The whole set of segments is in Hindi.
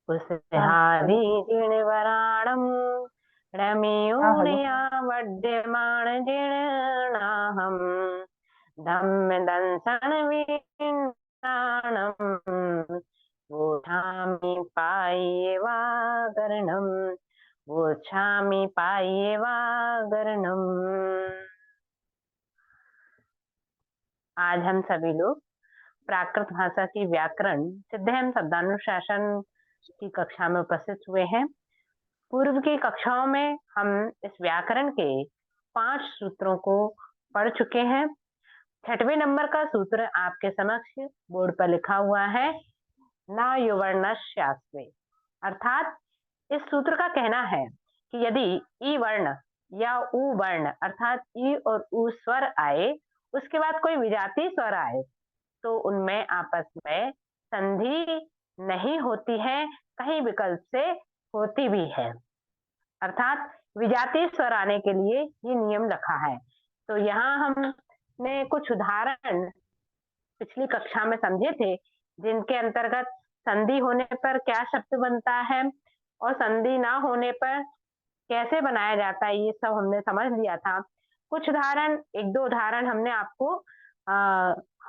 हाँ कुसहादी चलो। जीर्णवराणं हाँ हेलो। रम्योणया वड्यमानजीर्णाहम् धम्मदंसन विन्दाणम् वोढामि पायेवागर्णम् वोछामि पायेवागर्णम्। आज हम सभी लोग प्राकृत भाषा की व्याकरण सिद्धहम शब्दानुशासन की कक्षा में उपस्थित हुए हैं। पूर्व की कक्षाओं में हम इस व्याकरण के 5 सूत्रों को पढ़ चुके हैं। 6वें नंबर का सूत्र आपके समक्ष बोर्ड पर लिखा हुआ है, ना युवर्णस्यास्वे। अर्थात इस सूत्र का कहना है कि यदि ई वर्ण या उ वर्ण अर्थात ई और उ स्वर आए, उसके बाद कोई विजातीय स्वर आए, तो उनमें आपस में संधि नहीं होती है, कहीं विकल्प से होती भी है। अर्थात विजातीय स्वर आने के लिए ये नियम रखा है। तो यहाँ हमने कुछ उदाहरण पिछली कक्षा में समझे थे, जिनके अंतर्गत संधि होने पर क्या शब्द बनता है और संधि ना होने पर कैसे बनाया जाता है, ये सब हमने समझ लिया था। कुछ उदाहरण, एक दो उदाहरण हमने आपको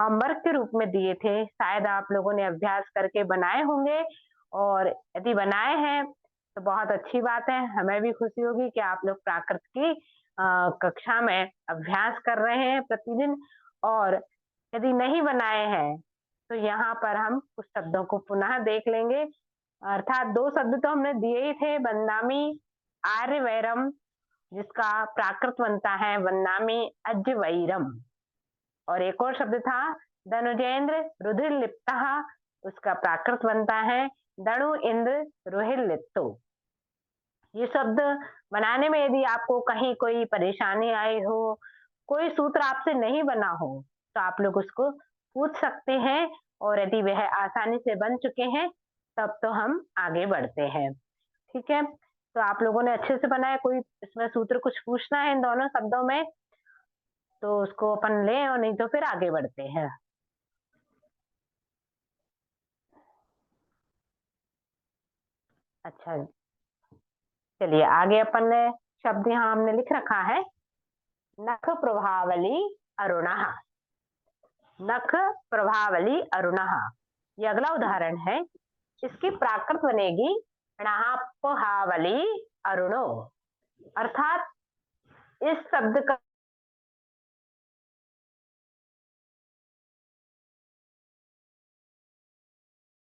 होमवर्क के रूप में दिए थे, शायद आप लोगों ने अभ्यास करके बनाए होंगे, और यदि बनाए हैं तो बहुत अच्छी बात है। हमें भी खुशी होगी कि आप लोग प्राकृत की कक्षा में अभ्यास कर रहे हैं प्रतिदिन। और यदि नहीं बनाए हैं तो यहाँ पर हम कुछ शब्दों को पुनः देख लेंगे। अर्थात 2 शब्द तो हमने दिए ही थे, वंदामी आर्यवैरम, जिसका प्राकृत बनता है वंदामी अज्यवैरम, और एक और शब्द था धनुजेंद्र रुधिर लिप्ता, उसका प्राकृत बनता है दणु इंद्र रुहिर लिप्तो। ये शब्द बनाने में यदि आपको कहीं कोई परेशानी आई हो, कोई सूत्र आपसे नहीं बना हो, तो आप लोग उसको पूछ सकते हैं, और यदि वह आसानी से बन चुके हैं तब तो हम आगे बढ़ते हैं। ठीक है, तो आप लोगों ने अच्छे से बनाया। कोई इसमें सूत्र कुछ पूछना है इन दोनों शब्दों में तो उसको अपन लें, और नहीं तो फिर आगे बढ़ते हैं। अच्छा, चलिए आगे। अपन ने शब्द यहाँ हमने लिख रखा है, नख प्रभावली अरुणः। नख प्रभावली अरुणः, ये अगला उदाहरण है। इसकी प्राकृत बनेगी णहापहावली अरुणो। अर्थात इस शब्द का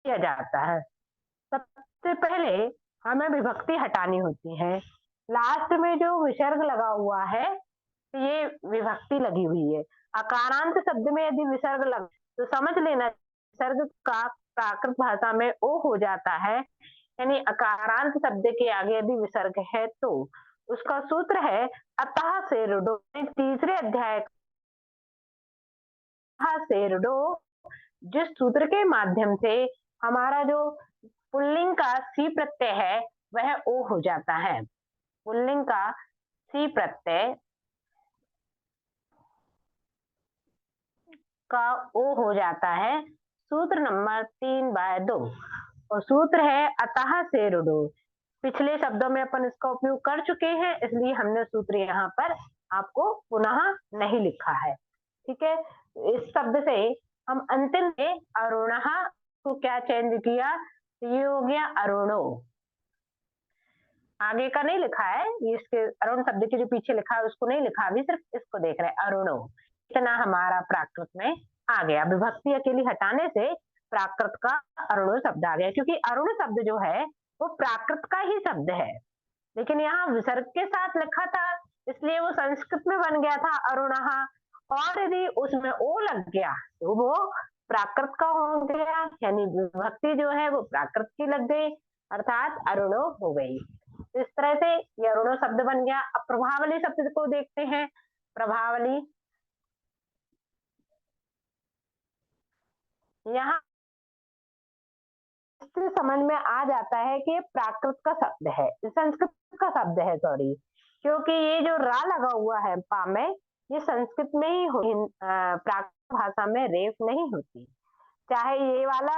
किया जाता है, सबसे पहले हमें विभक्ति हटानी होती है। लास्ट में जो विसर्ग लगा हुआ है, तो ये विभक्ति लगी हुई है। अकारांत शब्द में यदि विसर्ग लग तो समझ लेना विसर्ग का प्राकृत भाषा में ओ हो जाता है। यानी अकारांत शब्द के आगे यदि विसर्ग है तो उसका सूत्र है अतः से रुडो। तीसरे अध्याय से रुडो, जिस सूत्र के माध्यम से हमारा जो पुल्लिंग का सी प्रत्यय है वह ओ हो जाता है। पुल्लिंग का सी प्रत्यय का ओ हो जाता है। सूत्र नंबर 3/2, और सूत्र है अतः से रुडो। पिछले शब्दों में अपन इसका उपयोग कर चुके हैं, इसलिए हमने सूत्र यहाँ पर आपको पुनः नहीं लिखा है। ठीक है, इस शब्द से हम अंतिम में अरुण को क्या चेंज किया, ये हो गया अरुणो। आगे का नहीं लिखा है, ये इसके अरुण शब्द के जो पीछे लिखा है उसको नहीं लिखा, अभी सिर्फ इसको देख रहे हैं, अरुणो। इतना हमारा प्राकृत में आ गया। विभक्ति अकेली हटाने से प्राकृत का अरुणो शब्द आ गया, क्योंकि अरुण शब्द जो है वो प्राकृत का ही शब्द है, लेकिन यहाँ विसर्ग के साथ लिखा था, इसलिए वो संस्कृत में बन गया था अरुणः। और यदि उसमें ओ लग गया तो वो प्राकृत का हो गया, यानी विभक्ति जो है वो प्राकृत की लग गई, अर्थात अरुणो हो गई। इस तरह से ये अरुणो शब्द बन गया। अब प्रभावली शब्द को देखते हैं। प्रभावली, यहाँ इससे समझ में आ जाता है कि प्राकृत का शब्द है, संस्कृत का शब्द है, सॉरी, क्योंकि ये जो रा लगा हुआ है पा में, ये संस्कृत में ही प्राकृत भाषा में रेफ नहीं होती। चाहे ये वाला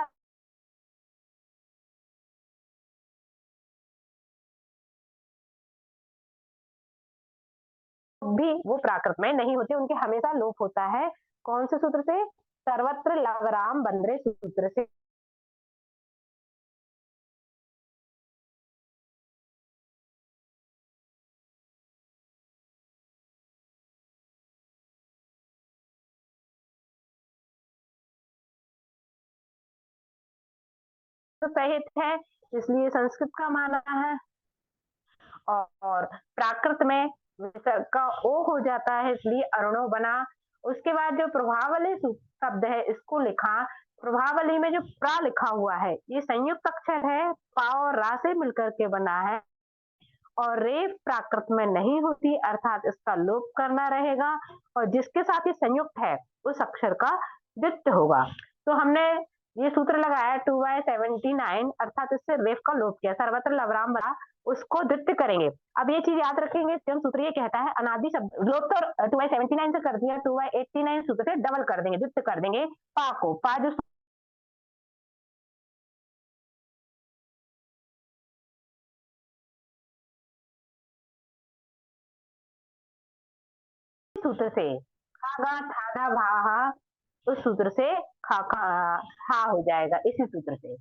भी वो प्राकृत में नहीं होते, उनके हमेशा लोप होता है। कौन से सूत्र से? सर्वत्र लवराम बंद्रे सूत्र से। तो सहित है, इसलिए संस्कृत का माना है। और प्राकृत में विसर्ग का ओ हो जाता है, इसलिए अरुणो बना। उसके बाद जो प्रभावली शब्द है इसको लिखा। प्रभावली में जो प्रा लिखा हुआ है ये संयुक्त अक्षर है, पा और रा से मिलकर के बना है, और रे प्राकृत में नहीं होती, अर्थात इसका लोप करना रहेगा, और जिसके साथ ये संयुक्त है उस अक्षर का द्वित्व होगा। तो हमने ये सूत्र लगाया 2/79, अर्थात इससे रेफ का लोप किया, सर्वत्र लवराम बना, उसको द्वित्व करेंगे। अब ये चीज याद रखेंगे, स्वयं सूत्र ये कहता है अनादि शब्द लोप तो 2/79 से कर दिया, 2/89 सूत्र से डबल कर देंगे, द्वित्व कर देंगे पा को। पा जो सूत्र से खागा थादा भाहा, उस सूत्र से खा खा हा हो जाएगा, इसी सूत्र से।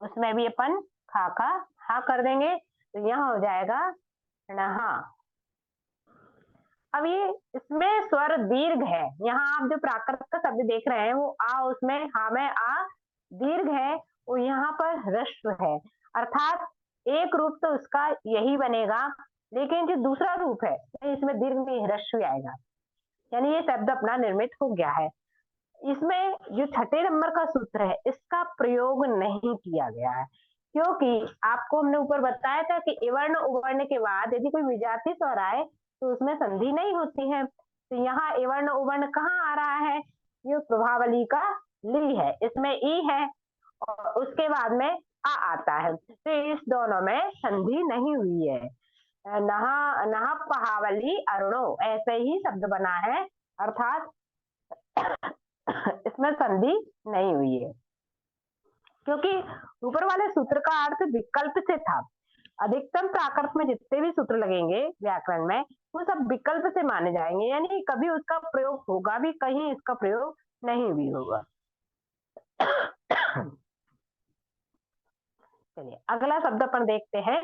उसमें भी अपन खा का हा कर देंगे, तो यहाँ हो जाएगा नहा। अब ये इसमें स्वर दीर्घ है, यहाँ आप जो प्राकृत का शब्द देख रहे हैं वो आ, उसमें हा में आ दीर्घ है, वो यहाँ पर ह्रस्व है, अर्थात एक रूप तो उसका यही बनेगा, लेकिन जो दूसरा रूप है इसमें दीर्घ में ह्रस्व आएगा, यानी ये शब्द अपना निर्मित हो गया है। इसमें जो छठे नंबर का सूत्र है इसका प्रयोग नहीं किया गया है, क्योंकि आपको हमने ऊपर बताया था कि इवर्ण उवर्ण के बाद यदि कोई विजातीय स्वर आए तो उसमें संधि नहीं होती है। तो यहाँ इवर्ण उवर्ण कहाँ आ रहा है? ये प्रभावली का ली है, इसमें ई है और उसके बाद में आ आता है, तो इस दोनों में संधि नहीं हुई है। नहा नहा पहावली अरुणो ऐसे ही शब्द बना है, अर्थात इसमें संधि नहीं हुई है, क्योंकि ऊपर वाले सूत्र का अर्थ विकल्प से था। अधिकतम प्राकृत में जितने भी सूत्र लगेंगे व्याकरण में वो सब विकल्प से माने जाएंगे, यानी कभी उसका प्रयोग होगा भी, कहीं इसका प्रयोग नहीं भी होगा। चलिए अगला शब्द अपन देखते हैं।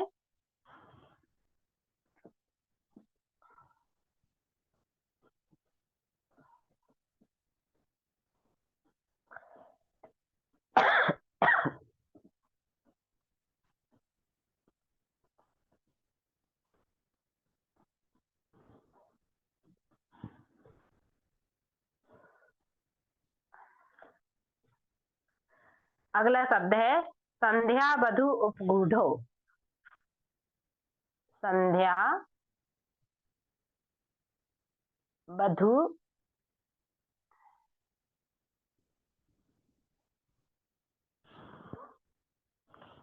अगला शब्द है संध्या बधु उपगूढ़ो। संध्या बधु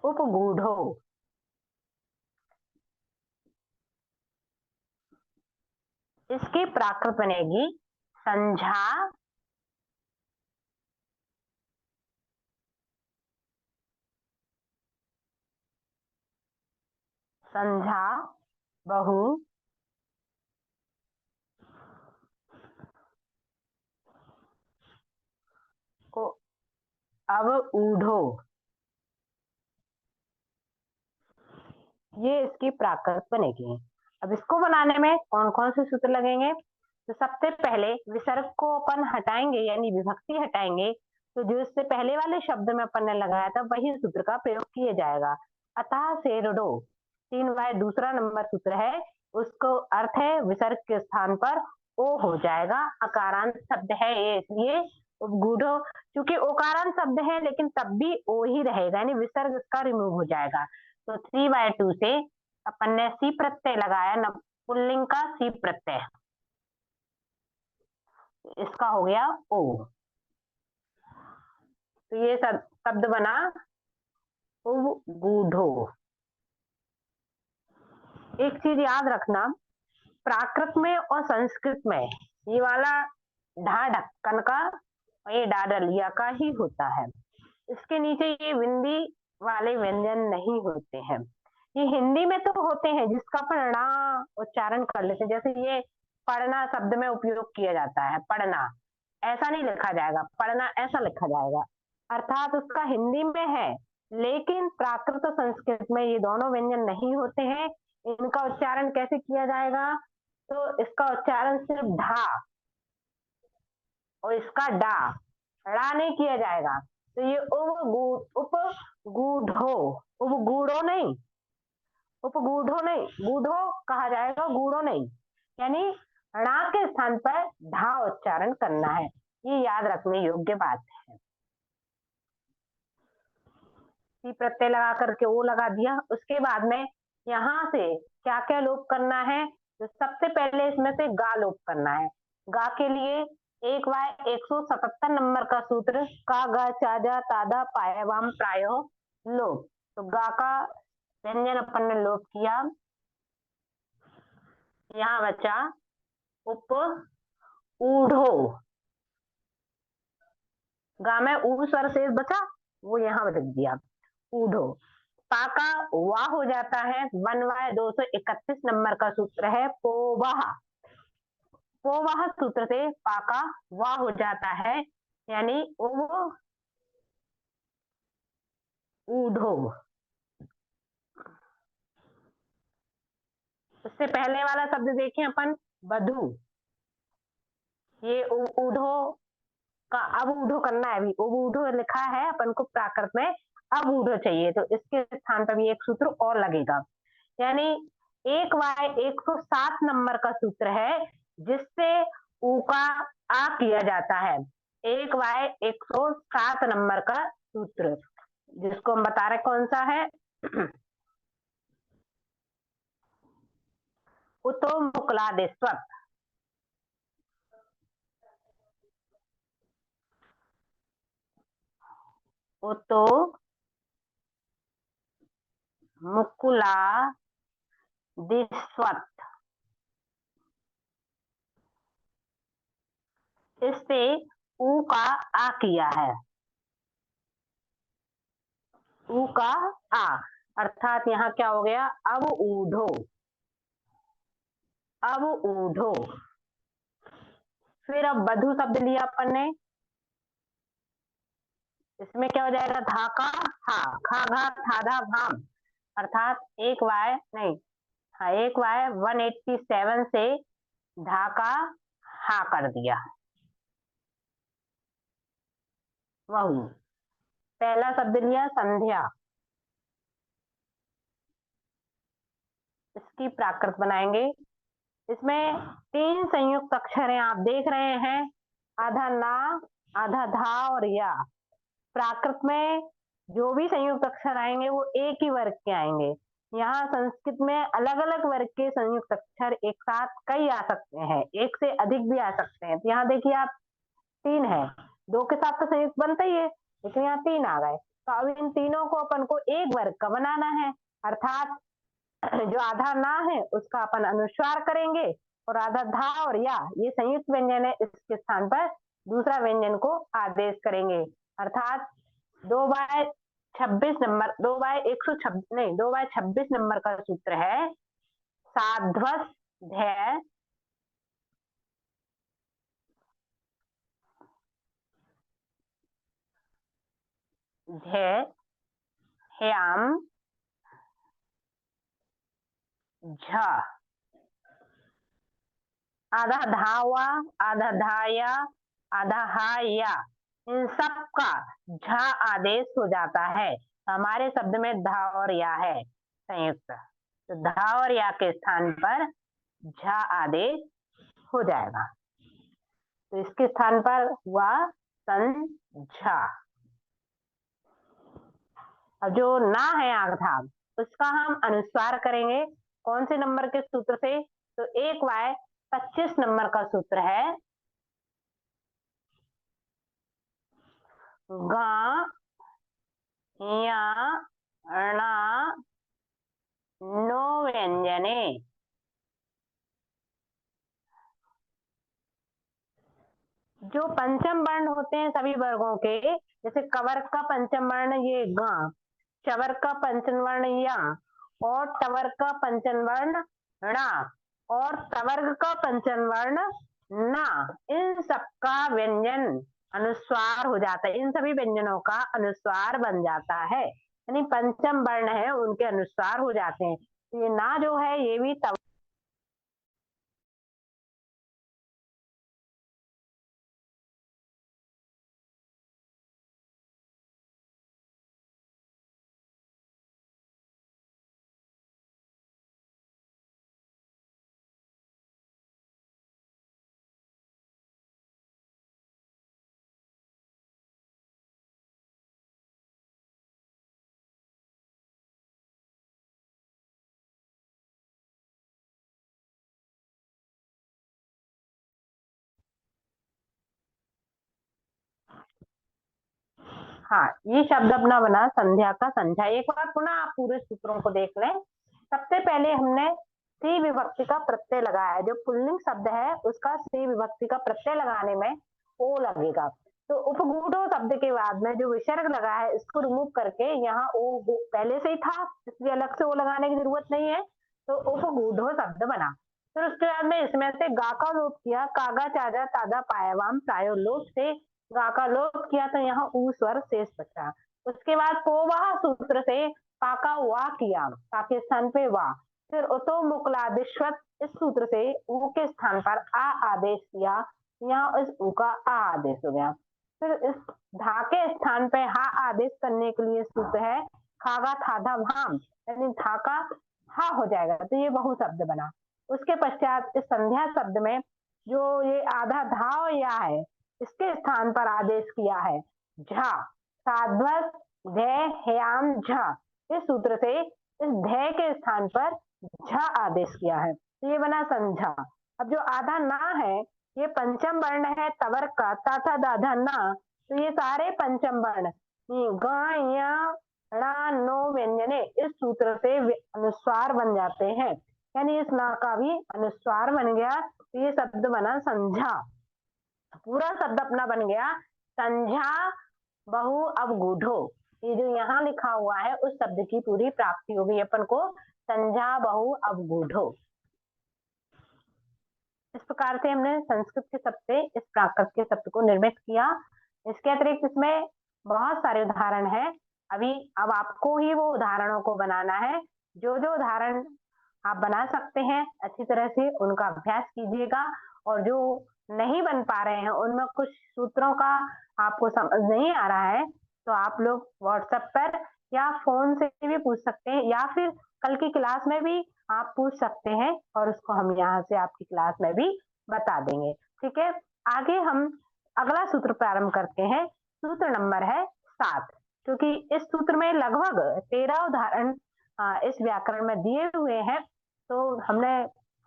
उपगूढ़ो, इसकी प्राकृत बनेगी संझा संझा बहु को अब ऊढ़ो, ये इसकी प्राकृत बनेगी। अब इसको बनाने में कौन कौन से सूत्र लगेंगे? तो सबसे पहले विसर्ग को अपन हटाएंगे, यानी विभक्ति हटाएंगे, तो जो इससे पहले वाले शब्द में अपन ने लगाया था वही सूत्र का प्रयोग किया जाएगा। अतः से रुडो 3 दूसरा नंबर सूत्र है, उसको अर्थ है विसर्ग के स्थान पर ओ हो जाएगा, अकारांत शब्द है ये, इसलिए उपगूढ़ो, क्योंकि ओकारांत शब्द है लेकिन तब भी ओ ही रहेगा, यानी विसर्ग इसका रिमूव हो जाएगा। तो 3/2 से अपन ने सी प्रत्यय लगाया, न पुल्लिंग का सी प्रत्यय, इसका हो गया ओ। तो ये शब्द बना उपगूढ़ो। एक चीज याद रखना, प्राकृत में और संस्कृत में ये वाला ढा ढक्कन का और ये डाडलिया का ही होता है, इसके नीचे ये विंदी वाले व्यंजन नहीं होते हैं। ये हिंदी में तो होते हैं जिसका अपन णा उच्चारण कर लेते हैं, जैसे ये पढ़ना शब्द में उपयोग किया जाता है। पढ़ना ऐसा नहीं लिखा जाएगा, पढ़ना ऐसा लिखा जाएगा। अर्थात उसका हिंदी में है, लेकिन प्राकृत और संस्कृत में ये दोनों व्यंजन नहीं होते हैं। इनका उच्चारण कैसे किया जाएगा? तो इसका उच्चारण सिर्फ ढा और इसका डा, ड़ा नहीं किया जाएगा। तो ये उपगूढ़ो, उपगूढ़ो नहीं, उपगूढ़ो नहीं, गूढ़ो कहा जाएगा, गूढ़ो नहीं। यानी णा के स्थान पर ढा उच्चारण करना है। ये याद रखने योग्य बात है। सी प्रत्यय लगा करके ओ लगा दिया। उसके बाद में यहाँ से क्या क्या लोप करना है? तो सबसे पहले इसमें से गा लोप करना है। गा के लिए 1/177 नंबर का सूत्र का गा चाजा तादा पाया वाम प्रायो लोप। तो गा का व्यंजन अपन ने लोप किया। यहाँ बचा उप ऊढ़ो। गा में ऊ स्वर शेष बचा, वो यहाँ लिख दिया ऊढ़ो। पा का वाह हो जाता है। 1/231 नंबर का सूत्र है पोवाह। पोवाह सूत्र से पा का वाह हो जाता है, यानी ऊढ़ो। उससे पहले वाला शब्द देखें अपन, बधू। ये ऊढ़ो का अब ऊढ़ो करना है। अभी ऊढ़ो लिखा है अपन को प्राकृत में, अब ऊढ़ो चाहिए, तो इसके स्थान पर भी एक सूत्र और लगेगा। यानी 1/107 नंबर का सूत्र है, जिससे ऊ का आ किया जाता है। 1/107 नंबर का सूत्र, जिसको हम बता रहे कौन सा है? उतो मुकुलादेश्वर। उतो मुकुलादिस्वत। इससे ऊ का आ किया है, ऊ का आ, अर्थात यहाँ क्या हो गया? अब ऊढ़ो, अब ऊढ़ो। फिर अब बधू शब्द लिया अपन ने, इसमें क्या हो जाएगा? धा का हा, खा घा था धा भाम, अर्थात 1/187 से धा का हा कर दिया। वही पहला शब्द लिया संध्या, इसकी प्राकृत बनाएंगे। इसमें 3 संयुक्त अक्षर हैं, आप देख रहे हैं, आधा ना, आधा धा और या। प्राकृत में जो भी संयुक्त अक्षर आएंगे वो एक ही वर्ग के आएंगे। यहाँ संस्कृत में अलग अलग वर्ग के संयुक्त अक्षर एक साथ कई आ सकते हैं, एक से अधिक भी आ सकते हैं। तो यहाँ देखिए आप 3 है, 2 के साथ तो संयुक्त बनता ही है, लेकिन यहाँ 3 आ गए। तो अब इन तीनों को अपन को एक वर्ग का बनाना है, अर्थात जो आधा ना है उसका अपन अनुस्वार करेंगे, और आधा धा और या ये संयुक्त व्यंजन है, इसके स्थान पर दूसरा व्यंजन को आदेश करेंगे। अर्थात 2/26 नंबर, 2/26 नंबर का सूत्र है साध्वस धै धै ह्याम झ। आधा धावा, आधा धाया, आधा हाया, इन सब का झ आदेश हो जाता है। हमारे शब्द में धा और या है संयुक्त, तो धा और या के स्थान पर झ आदेश हो जाएगा। तो इसके स्थान पर हुआ संझा। अब जो ना है आधा, उसका हम अनुस्वार करेंगे कौन से नंबर के सूत्र से? तो 1/25 नंबर का सूत्र है गा या णा नो व्यंजने। जो पंचम वर्ण होते हैं सभी वर्गों के, जैसे कवर्ग का पंचम वर्ण ये गा, चवर्ग का पंचम वर्ण या, और टवर्ग का पंचम वर्ण णा, और तवर्ग का पंचम वर्ण ना, इन सबका व्यंजन अनुस्वार हो जाता है, इन सभी व्यंजनों का अनुस्वार बन जाता है, यानी पंचम वर्ण है उनके अनुस्वार हो जाते हैं। तो ये ना जो है ये भी हाँ, ये शब्द अपना बना संध्या का संध्या। एक बार पुनः आप पूरे सूत्रों को देख लें। सबसे पहले हमने सी विभक्ति का प्रत्यय लगाया, जो पुल्लिंग शब्द है उसका सी विभक्ति का प्रत्यय लगाने में ओ लगेगा। तो उपगूढ़ो शब्द के बाद में जो विसर्ग लगा है इसको रिमूव करके यहाँ ओ पहले से ही था, इसलिए अलग से ओ लगाने की जरूरत नहीं है, तो उपगूढ़ो शब्द बना। फिर उसके बाद में इसमें से गा का लोप किया, कागा चाजा ताजा पायावाम प्रायो लोप से गा का लोप किया तो यहाँ ऊ स्वर शेष बचा। उसके बाद पोवाह सूत्र से पाका वा किया, पा के स्थान पे वा। फिर उतो मुकलादिश्वत इस सूत्र से ऊ के स्थान पर आ आदेश किया, यहाँ इस ऊ का आ आदेश हो गया। फिर इस धा के स्थान पे हा आदेश करने के लिए सूत्र है खागा थाधा भाम, यानी धा का हा हो जाएगा, तो ये बहु शब्द बना। उसके पश्चात इस संध्या शब्द में जो ये आधा धा और या है इसके स्थान पर आदेश किया है झा, साध्वस धय हयाम झा, इस सूत्र से इस धय के स्थान पर झा आदेश किया है, तो ये बना संझा। अब जो आधा ना है ये पंचम वर्ण है तवर्ग का, ताथा दाधा ना, तो ये सारे पंचम वर्ण ग या णा नो व्यंजने इस सूत्र से अनुस्वार बन जाते हैं, यानी इस ना का भी अनुस्वार बन गया, तो ये शब्द बना संझा। पूरा शब्द अपना बन गया संझा बहु अवगूढ़ो। ये जो यहाँ लिखा हुआ है उस शब्द की पूरी प्राप्ति होगी अपन को, संझा बहु अवगूढ़ो। इस प्रकार से हमने संस्कृत के शब्द से इस प्राकृत के शब्द को निर्मित किया। इसके अतिरिक्त इसमें बहुत सारे उदाहरण हैं, अब आपको ही वो उदाहरणों को बनाना है। जो जो उदाहरण आप बना सकते हैं अच्छी तरह से उनका अभ्यास कीजिएगा, और जो नहीं बन पा रहे हैं उनमें कुछ सूत्रों का आपको समझ नहीं आ रहा है तो आप लोग व्हाट्सएप पर या फोन से भी पूछ सकते हैं, या फिर कल की क्लास में भी आप पूछ सकते हैं और उसको हम यहाँ से आपकी क्लास में भी बता देंगे। ठीक है, आगे हम अगला सूत्र प्रारंभ करते हैं। सूत्र नंबर है 7, क्योंकि इस सूत्र में लगभग 13 उदाहरण इस व्याकरण में दिए हुए हैं, तो हमने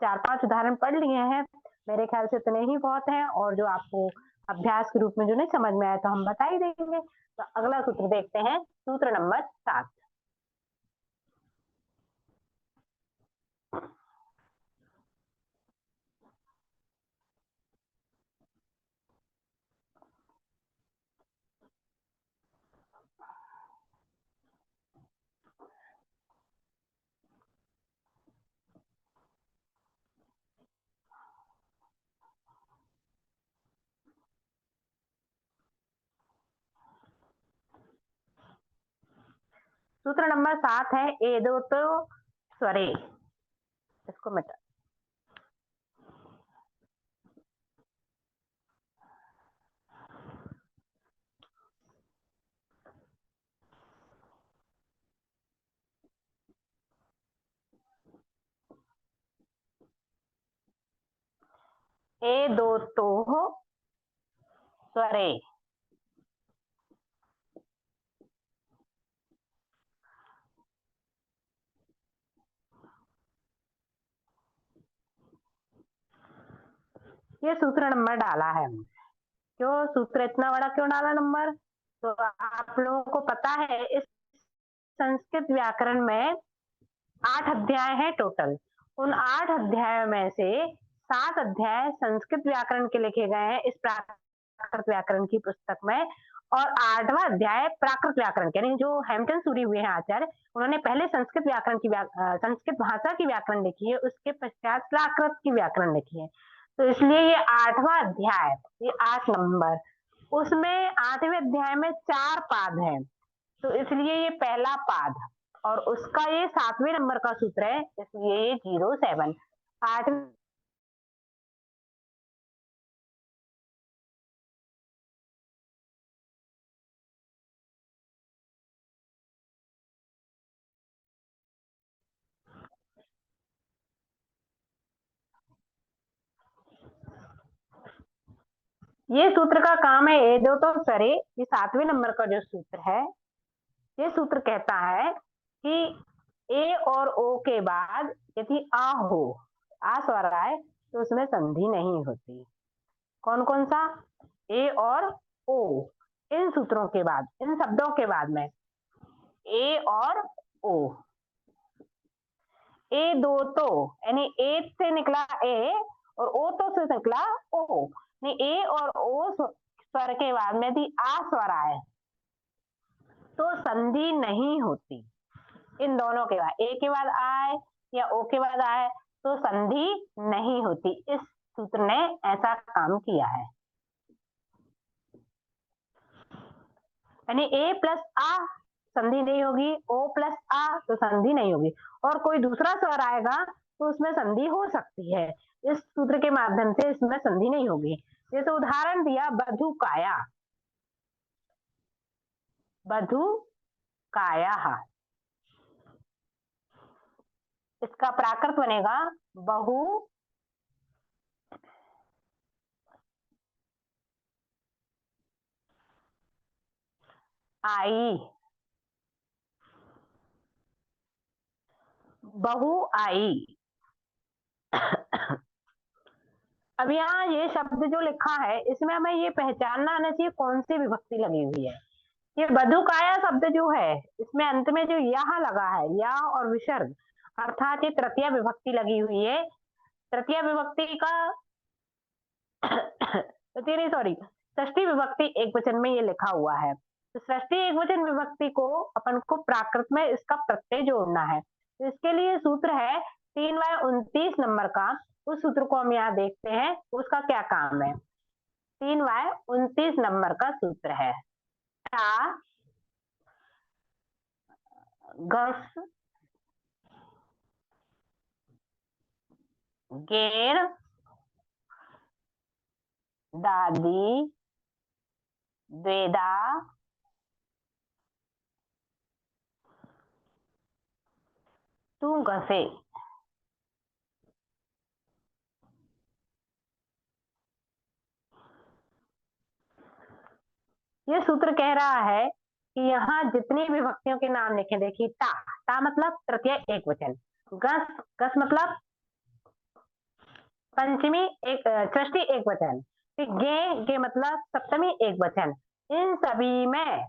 4-5 उदाहरण पढ़ लिए हैं, मेरे ख्याल से इतने ही बहुत हैं, और जो आपको अभ्यास के रूप में जो नहीं समझ में आया तो हम बता ही देंगे। तो अगला सूत्र देखते हैं, सूत्र नंबर 7। सूत्र नंबर 7 है ए दो तो स्वरे, इसको मिटा ए दो तो स्वरे। ये सूत्र नंबर डाला है, क्यों सूत्र इतना बड़ा क्यों डाला नंबर, तो आप लोगों को पता है इस संस्कृत व्याकरण में 8 अध्याय हैं टोटल। उन 8 अध्यायों में से 7 अध्याय संस्कृत व्याकरण के लिखे गए हैं इस प्राकृत व्याकरण की पुस्तक में, और 8वां अध्याय प्राकृत व्याकरण, यानी जो हेमचंद सूरी हुए हैं आचार्य, उन्होंने पहले संस्कृत भाषा की व्याकरण लिखी है, उसके पश्चात प्राकृत की व्याकरण लिखी है। तो इसलिए ये 8वां अध्याय, ये 8 नंबर, उसमें 8वें अध्याय में 4 पाद हैं, तो इसलिए ये पहला पाद, और उसका ये 7वें नंबर का सूत्र है, इसलिए ये 07। 8 ये सूत्र का काम है ए दो तो सरे, ये 7वें नंबर का जो सूत्र है, ये सूत्र कहता है कि ए और ओ के बाद यदि आ हो, आ स्वर आए, तो उसमें संधि नहीं होती। कौन कौन सा? ए और ओ, इन सूत्रों के बाद, इन शब्दों के बाद में ए और ओ। ए दो तो, यानी ए से निकला ए और ओ तो से निकला ओ, ए और ओ स्वर के बाद में यदि आ स्वर आए तो संधि नहीं होती। इन दोनों के बाद, ए के बाद आए या ओ के बाद आए, तो संधि नहीं होती। इस सूत्र ने ऐसा काम किया है, यानी ए प्लस आ संधि नहीं होगी, ओ प्लस आ तो संधि नहीं होगी, और कोई दूसरा स्वर आएगा तो उसमें संधि हो सकती है। इस सूत्र के माध्यम से इसमें संधि नहीं होगी। जैसे उदाहरण दिया बधु काया, बधु काया, इसका प्राकृत बनेगा बहु आई, बहु आई। अब यहाँ ये शब्द जो लिखा है, इसमें हमें ये पहचानना आना चाहिए कौन सी विभक्ति लगी हुई है। ये बधुकाया शब्द जो है, इसमें अंत में जो यह लगा है, या और विसर्ग, अर्थात ये तृतीय विभक्ति लगी हुई है। तृतीय विभक्ति का सॉरी, षष्ठी विभक्ति एक वचन में ये लिखा हुआ है, तो षष्ठी एक वचन विभक्ति को अपन को प्राकृत में इसका प्रत्यय जोड़ना है। तो इसके लिए सूत्र है 3y29 नंबर का, उस सूत्र को हम यहाँ देखते हैं, उसका क्या काम है। 3y29 नंबर का सूत्र है गस गेर दादी द्वेदा तू घसे। ये सूत्र कह रहा है कि यहाँ जितनी विभक्तियों के नाम लिखे, देखिए ता, ता मतलब तृतीय एक वचन, गस, गस मतलब पंचमी एक षष्ठी एक वचन, फिर गे, गे मतलब सप्तमी एक वचन, इन सभी में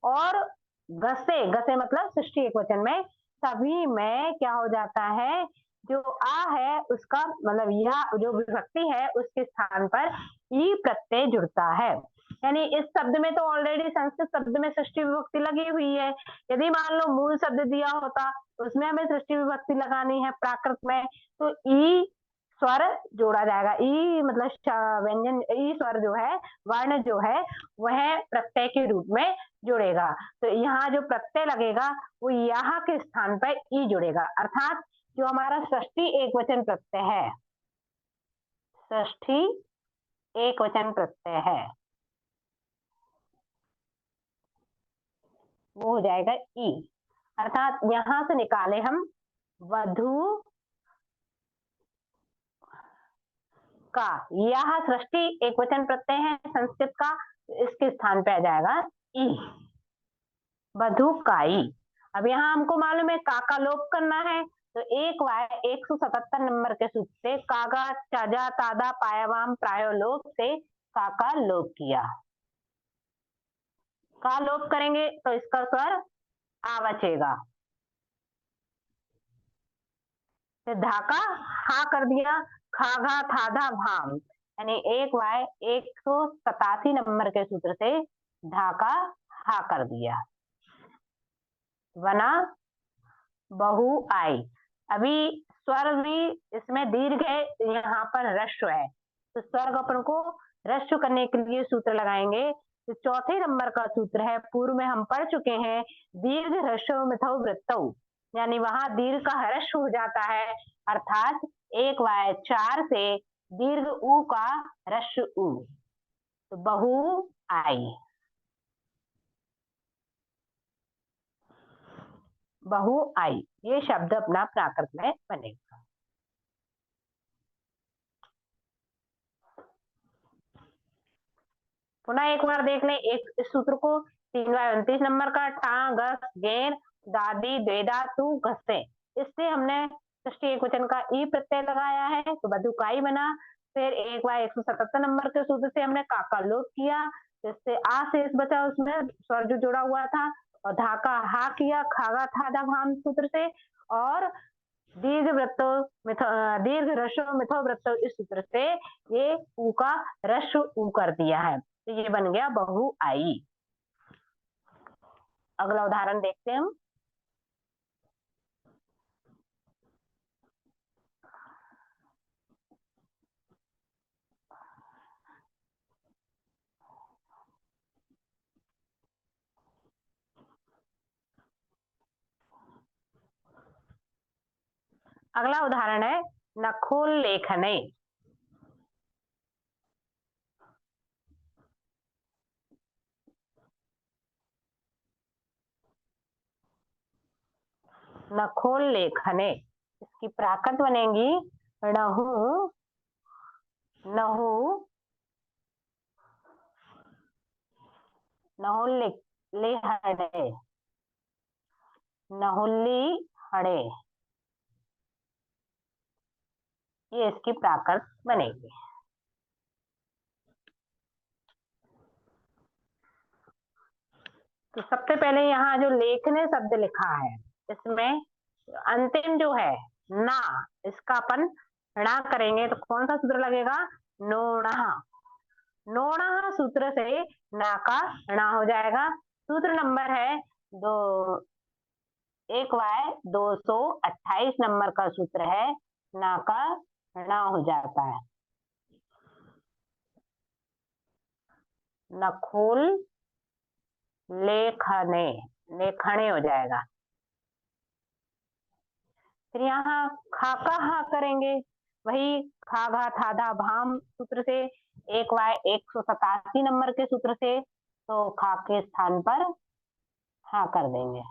और गसे, गसे मतलब षष्ठी एक वचन में, सभी में क्या हो जाता है, जो आ है उसका मतलब यह जो विभक्ति है उसके स्थान पर ई प्रत्यय जुड़ता है। यानी इस शब्द में तो ऑलरेडी संस्कृत शब्द में षष्ठी विभक्ति लगी हुई है। यदि मान लो मूल शब्द दिया होता, उसमें हमें षष्ठी विभक्ति लगानी है प्राकृत में, तो ई स्वर जोड़ा जाएगा। ई मतलब व्यंजन, ई स्वर जो है, वर्ण जो है, वह प्रत्यय के रूप में जुड़ेगा। तो यहाँ जो प्रत्यय लगेगा वो यहाँ के स्थान पर ई जुड़ेगा, अर्थात जो हमारा षष्ठी एक वचन प्रत्यय है, षष्ठी एक वचन प्रत्यय है, वो हो जाएगा ई। अर्थात यहां से निकाले हम वधु का, यह सृष्टि एक वचन प्रत्यय है संस्कृत का, इसके स्थान पे आ जाएगा ई, बधुकाई। अब यहाँ हमको मालूम है का लोप करना है, तो 177 नंबर के सूत्र से कागा चाजा तादा पायावाम प्रायो लोप से का लोप किया। का लोप करेंगे तो इसका स्वर आ बचेगा, धाका हा कर दिया, खाघा थाधा भाम, यानी 1y 187 नंबर के सूत्र से ढाका हा कर दिया। वना बहु आई। अभी स्वर भी इसमें दीर्घ है, यहाँ पर ह्रस्व है, तो स्वर अपन को ह्रस्व करने के लिए सूत्र लगाएंगे। तो चौथे नंबर का सूत्र है, पूर्व में हम पढ़ चुके हैं, दीर्घ ह्रस्व मिथौ वृत्तौ, यानी वहां दीर्घ का ह्रस्व हो जाता है, अर्थात 1/4 से दीर्घ उ का ह्रस्व उ, तो बहु आई। बहु आई, ये शब्द अपना प्राकृत में बनेगा। पुनः एक बार देख लें इस सूत्र को। 3/29 नंबर का टा गस गेर दादी द्वेदा तू घसे, इससे हमने षष्ठी एकवचन का ई प्रत्यय लगाया है, तो बधुकाई बना। फिर 1/177 नंबर के सूत्र से हमने काका लोप किया, जिससे आ शेष बचा, उसमें स्वर जो जुड़ा हुआ था, और धाका हा किया खागा था भाम सूत्र से, और दीर्घ वृत्तो दीर्घ ह्रस्व मिथो वृत्तो इस सूत्र से ये ऊ का ह्रस्व ऊ कर दिया है, तो ये बन गया बहु आई। अगला उदाहरण देखते हैं हम। अगला उदाहरण है नखोल लेखने। नखोल लेखने, इसकी प्राकृत बनेगी नहु नहु नहुल ले हड़े, नहुल्ली हड़े, ये इसकी प्राकृत बनेगी। तो सबसे पहले यहाँ जो लेखने शब्द लिखा है, इसमें अंतिम जो है ना, इसका अपन णा करेंगे तो कौन सा सूत्र लगेगा, नोणा। नोणा सूत्र से ना का णा हो जाएगा। सूत्र नंबर है 1/228 नंबर का सूत्र है, ना का णा हो जाता है। नखोल लेखने, लेखने हो जाएगा। फिर यहाँ खाका हा करेंगे, वही खाघा थाधा भाम सूत्र से 1/187 नंबर के सूत्र से, तो खा के स्थान पर हा कर देंगे।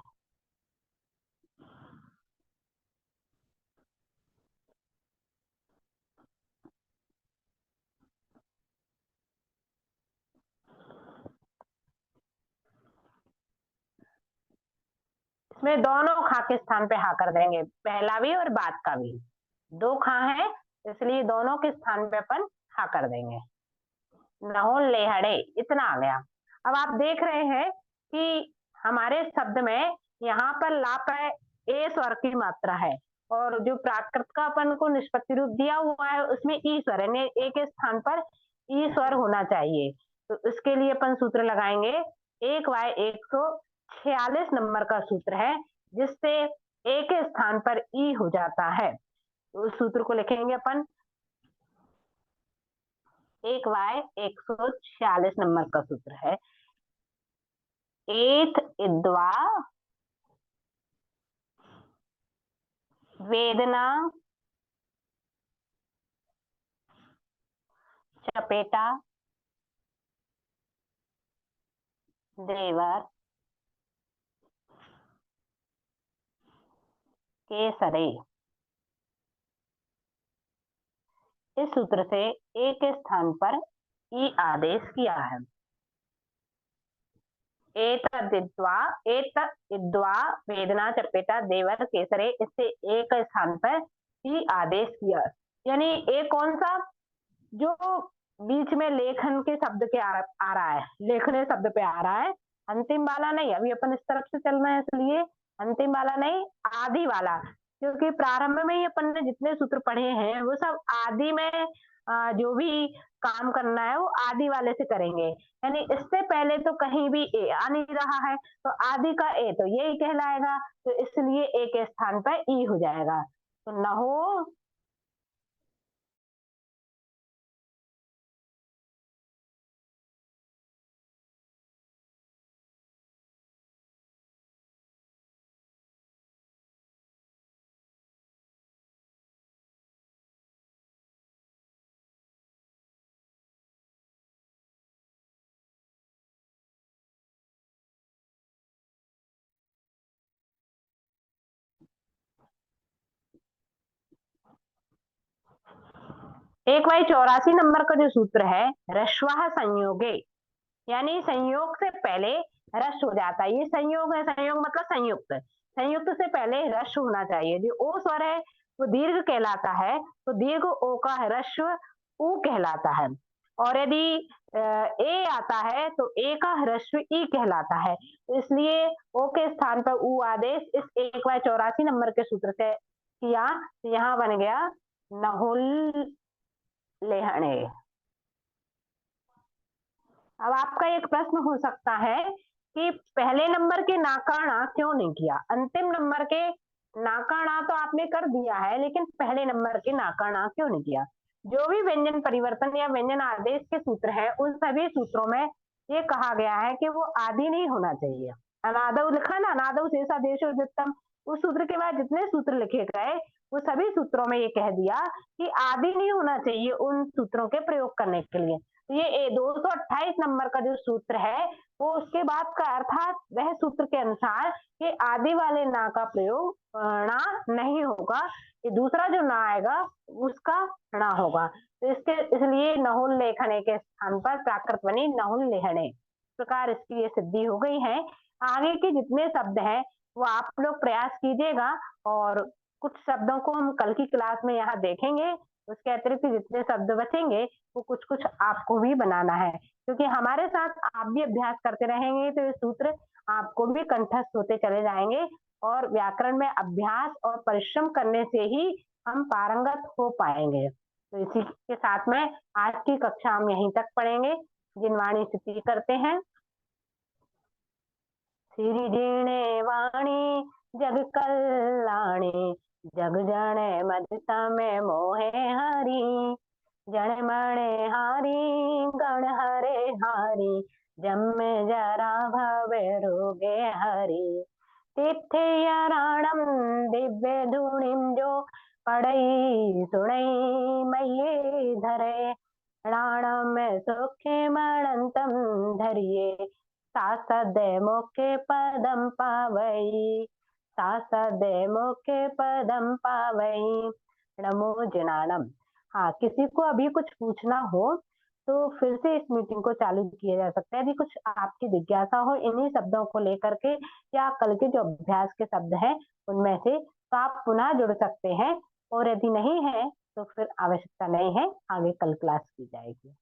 इसमें दोनों खा के स्थान पे हा कर देंगे, पहला भी और बाद का भी, दो खा है इसलिए दोनों के स्थान पे अपन हा कर देंगे। नहोल लेहड़े, इतना आ गया। अब आप देख रहे हैं कि हमारे शब्द में यहाँ पर लाप है, ए स्वर की मात्रा है, और जो प्राकृत का अपन को निष्पत्ति रूप दिया हुआ है उसमें ई स्वर है, ए के स्थान पर ई स्वर होना चाहिए। तो इसके लिए अपन सूत्र लगाएंगे 1/146 नंबर का सूत्र है, जिससे ए के स्थान पर ई हो जाता है। तो उस सूत्र को लिखेंगे अपन 1/146 नंबर का सूत्र है, एथ इद्वा वेदना चपेटा देवर केसरे। इस सूत्र से ए के स्थान पर ई आदेश किया है। एतदिद्वा वेदना चपेटा देवर केसरे, इससे ए के स्थान पर ई आदेश किया, यानी ए कौन सा, जो बीच में लेखन के शब्द के आ रहा है, लेखने शब्द पे आ रहा है, अंतिम वाला नहीं। अभी अपन इस तरफ से चल रहे हैं इसलिए अंतिम वाला नहीं, आदि वाला, क्योंकि प्रारंभ में ही अपन ने जितने सूत्र पढ़े हैं वो सब आदि में जो भी काम करना है वो आदि वाले से करेंगे। यानी इससे पहले तो कहीं भी ए आ नहीं रहा है, तो आदि का ए तो यही कहलाएगा, तो इसलिए ए के स्थान पर ई हो जाएगा। तो नहो एक बाई 84 नंबर का जो सूत्र है, ह्रस्वः संयोगे, यानी संयोग से पहले ह्रस्व हो जाता है। ये संयोग है, संयोग मतलब संयुक्त। संयुक्त से पहले ह्रस्व होना चाहिए। जो ओ स्वर है वो दीर्घ कहलाता है, तो दीर्घ ओ का ह्रस्व उ कहलाता है। और यदि ए आता है तो ए का ह्रस्व ई कहलाता है। तो इसलिए ओ के स्थान पर उ आदेश इस 1/84 नंबर के सूत्र से किया, तो यहाँ बन गया नहुल लेहणे। अब आपका एक प्रश्न हो सकता है कि पहले नंबर के नाकाणा क्यों नहीं किया? अंतिम नंबर के नाकाणा तो आपने कर दिया है, लेकिन पहले नंबर के नाकाणा क्यों नहीं किया? जो भी व्यंजन परिवर्तन या व्यंजन आदेश के सूत्र हैं, उन सभी सूत्रों में ये कहा गया है कि वो आदि नहीं होना चाहिए। अनादौ लिखा ना, अनादौ शेषादेशो व्युत्तम, उस सूत्र के बाद जितने सूत्र लिखे गए वो सभी सूत्रों में ये कह दिया कि आदि नहीं होना चाहिए उन सूत्रों के प्रयोग करने के लिए। ये 228 नंबर का जो सूत्र है वो उसके बाद का अर्थात वह सूत्र के अनुसार कि आदि वाले ना का प्रयोग ना नहीं होगा, ये दूसरा जो ना आएगा उसका ना होगा। तो इसके इसलिए नहुल लेखने के स्थान पर प्राकृत बनी नहुल लेहने। इस प्रकार इसकी ये सिद्धि हो गई है। आगे के जितने शब्द हैं वो आप लोग प्रयास कीजिएगा, और कुछ शब्दों को हम कल की क्लास में यहाँ देखेंगे। उसके अतिरिक्त जितने शब्द बचेंगे वो कुछ कुछ आपको भी बनाना है, क्योंकि हमारे साथ आप भी अभ्यास करते रहेंगे तो ये सूत्र आपको भी कंठस्थ होते चले जाएंगे। और व्याकरण में अभ्यास और परिश्रम करने से ही हम पारंगत हो पाएंगे। तो इसी के साथ में आज की कक्षा हम यहीं तक पढ़ेंगे। जिनवाणी स्थिति करते हैं। सिरि जीणे वाणी जग कल्याणी, जग जाने मदता में मोहे हरी, जन मणे हारी गण हरे हारी, जम्मे जरा भवे रोगे हरी। तीर्थयाराणम दिव्य धूणिम जो पढ़ई सुनई मये धरे, राणम सुखे मणंतम धरिये, सासदे मुखे पदम पावई, सासदे मुखे पदम पावई। नमो जनानम। हाँ, किसी को अभी कुछ पूछना हो तो फिर से इस मीटिंग को चालू किया जा सकता है। यदि कुछ आपकी जिज्ञासा हो इन्हीं शब्दों को लेकर के या कल के जो अभ्यास के शब्द हैं उनमें से, तो आप पुनः जुड़ सकते हैं। और यदि नहीं है तो फिर आवश्यकता नहीं है, आगे कल क्लास की जाएगी।